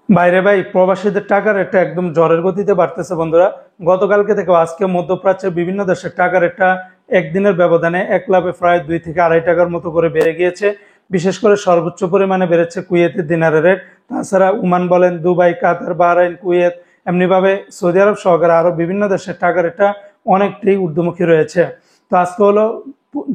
বাইরে ভাই প্রবাসীদের টাকার রেটটা একদম ঝড়ের গতিতে বাড়তেছে বন্ধুরা। গতকালকে থেকে আজকে মধ্যপ্রাচ্যের বিভিন্ন দেশের টাকার রেটটা একদিনের ব্যবধানে এক লাফে প্রায় 2 থেকে 2.5 টাকার মতো করে বেড়ে গিয়েছে। বিশেষ করে সর্বোচ্চ পরিমাণে বেড়েছে কুয়েতের দিনারের রেট। তাছাড়া ওমান বলেন, দুবাই, কাতার, বাহরাইন, কুয়েত, এমনিভাবে সৌদি আরব সহকারে আরো বিভিন্ন দেশের টাকার রেটটা অনেকটাই ঊর্ধ্বমুখী রয়েছে। তো আজকে হলো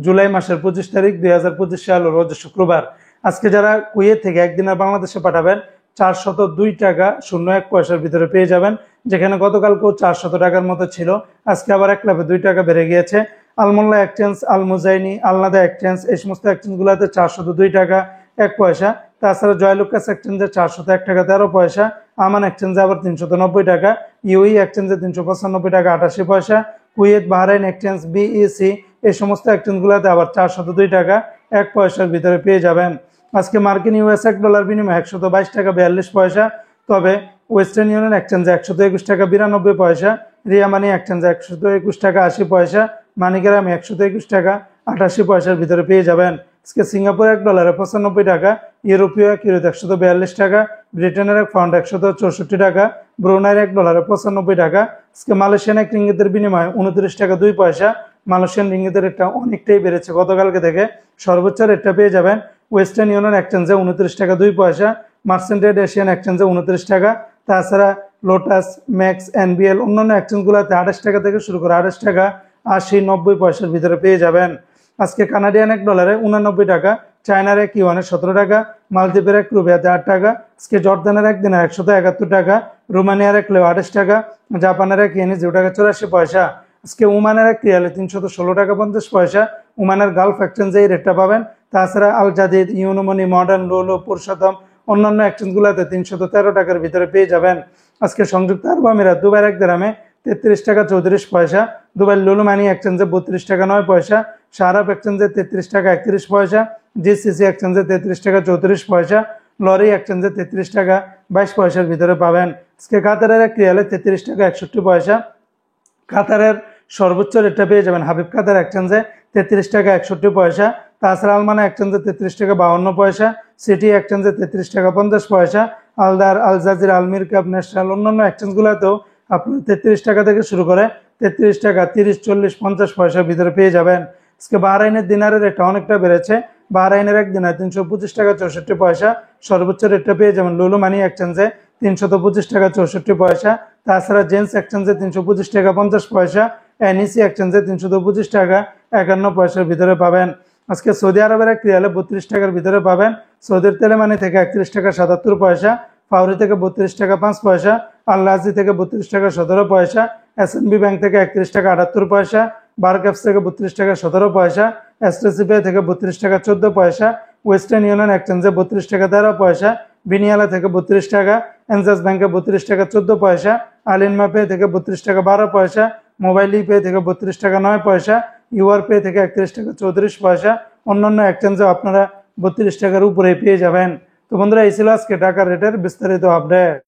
জুলাই মাসের 25 তারিখ 2025 সাল, রোজ শুক্রবার। আজকে যারা কুয়েত থেকে একদিনের বাংলাদেশে পাঠাবেন 402 টাকা 01 পয়সার ভিতরে পেয়ে যাবেন, যেখানে গতকালকেও 400 টাকার মতো ছিল। আজকে আবার এক লাফে 2 টাকা বেড়ে গিয়েছে। আলমোল্লা এক্সচেঞ্জ, আল মুজাইনি, আলনাদা এক্সচেঞ্জ, এই সমস্ত এক্সচেঞ্জ গুলাতে 402 টাকা 1 পয়সা। তাছাড়া জয়লুকাস এক্সচেঞ্জে 401 টাকা 13 পয়সা, আমান এক্সচেঞ্জে আবার 390 টাকা, ইউই এক্সচেঞ্জে 395 টাকা 88 পয়সা, কুয়েত বাহরাইন এক্সচেঞ্জ, বিইসি, এই সমস্ত এক্সচেঞ্জ গুলাতে আবার 402 টাকা 1 পয়সার ভিতরে পেয়ে যাবেন। আজকে মার্কিন ইউএস $1 বিনিময়ে 122 টাকা 42 পয়সা। তবে ওয়েস্টার্ন ইউনিয়ন এক্সচেঞ্জে 121 টাকা 92 পয়সা, রিয়া মানি এক্সচেঞ্জে 121 টাকা 80 পয়সা, মানিগ্রামে 121 টাকা 88 পয়সার ভিতরে পেয়ে যাবেন। আজকে সিঙ্গাপুর $1 95 টাকা, ইউরোপীয় ইউরোতে 142 টাকা, ব্রিটেনের এক পাউন্ড 164 টাকা, ব্রুনাইয়ের $1 95 টাকা। আজকে মালয়েশিয়ান এক রিঙ্গিতের বিনিময়ে 29 টাকা 2 পয়সা। মালয়েশিয়ান রিঙ্গিতের রেটটা অনেকটাই বেড়েছে গতকালকে থেকে। সর্বোচ্চ রেটটা পেয়ে যাবেন ওয়েস্টার্ন ইউনিয়ন এক্সচেঞ্জে 29 টাকা 2 পয়সা, মার্সেন্টেড এশিয়ান এক্সচেঞ্জে 29 টাকা। তাছাড়া লোটাস, ম্যাক্স, এনবিএল, অন্যান্য এক্সচেঞ্জগুলোতে 28 টাকা থেকে শুরু করে 28 টাকা 80-90 পয়সার ভিতরে পেয়ে যাবেন। আজকে কানাডিয়ান $1 89 টাকা, চায়নার এক ইউয়ানে 17 টাকা, মালদ্বীপের এক রুপিয়াতে 8 টাকা। আজকে জর্দানের এক দিনার 171 টাকা, রোমানিয়ার এক লেও 28 টাকা, জাপানের এক ইয়েনি 0 টাকা 84 পয়সা। আজকে ওমানের এক রিয়ালে 316 টাকা 50 পয়সা। ওমানের গালফ এক্সচেঞ্জে এই রেটটা পাবেন। তাছাড়া আল জাদিদ, ইউনোমনি, মডার্ন, লোলো, পুরুষোত্তম, অন্যান্য এক্সচেঞ্জগুলোতে 313 টাকার ভিতরে পেয়ে যাবেন। আজকে সংযুক্ত আরব আমিরাত দুবাইয়ের এক দিরহামে 33 টাকা 34 পয়সা, দুবাই লুলু মানি এক্সচেঞ্জে 32 টাকা 9 পয়সা, শাহরাব এক্সচেঞ্জে 33 টাকা 31 পয়সা, জিসিসি এক্সচেঞ্জে 33 টাকা 34 পয়সা, লরি এক্সচেঞ্জে 33 টাকা 22 পয়সার ভিতরে পাবেন। আজকে কাতারের এক রিয়ালে 33 টাকা 61 পয়সা। কাতারের সর্বোচ্চ রেটটা পেয়ে যাবেন হাবিব কাতার এক্সচেঞ্জে 33 টাকা 61 পয়সা। তাছাড়া আলমানা এক্সচেঞ্জে 33 টাকা 52 পয়সা, সিটি এক্সচেঞ্জে 33 টাকা 50 পয়সা, আলদার, আল জাজিরা, আলমির কাপ, ন্যাশনাল, অন্যান্য এক্সচেঞ্জগুলোতেও আপনার 33 টাকা থেকে শুরু করে 33 টাকা 30, 40, 50 পয়সার ভিতরে পেয়ে যাবেন। আজকে বাহরাইনের দিনারের রেটটা অনেকটা বেড়েছে। বাহরাইনের এক দিনার 325 টাকা 64 পয়সা। সর্বোচ্চ রেটটা পেয়ে যাবেন লুলু মানি এক্সচেঞ্জে 325 টাকা 64 পয়সা। তাছাড়া জেন্স এক্সচেঞ্জে 325 টাকা 50 পয়সা, এনইসি এক্সচেঞ্জে 325 টাকা 51 পয়সার ভিতরে পাবেন। আজকে সৌদি আরবের এক রিয়ালে 32 টাকার ভিতরে পাবেন। সৌদির তেলেমানি থেকে 31 টাকা 77 পয়সা, ফাউরি থেকে 32 টাকা 5 পয়সা, আল্লাজি থেকে 32 টাকা 17 পয়সা, এসএনবি ব্যাংক থেকে 31 টাকা 78 পয়সা, বারক্যাপস থেকে 32 টাকা 17 পয়সা, এসটিসি পে থেকে 32 টাকা 14 পয়সা, ওয়েস্টার্ন ইউনিয়ন এক্সচেঞ্জে 32 টাকা 13 পয়সা, বিনিয়ালা থেকে 32 টাকা, এনজাস ব্যাংকে 32 টাকা 14 পয়সা, আলিনমা পে থেকে 32 টাকা 12 পয়সা, মোবাইল পে থেকে 32 টাকা 9 পয়সা, ইউআর পে থেকে 31 টাকা 34 পয়সা। অন্যান্য এক্সচেঞ্জে আপনারা 32 টাকার উপরে পেয়ে যাবেন। তো বন্ধুরা, এই ছিল আজকে টাকার রেটের বিস্তারিত আপডেট।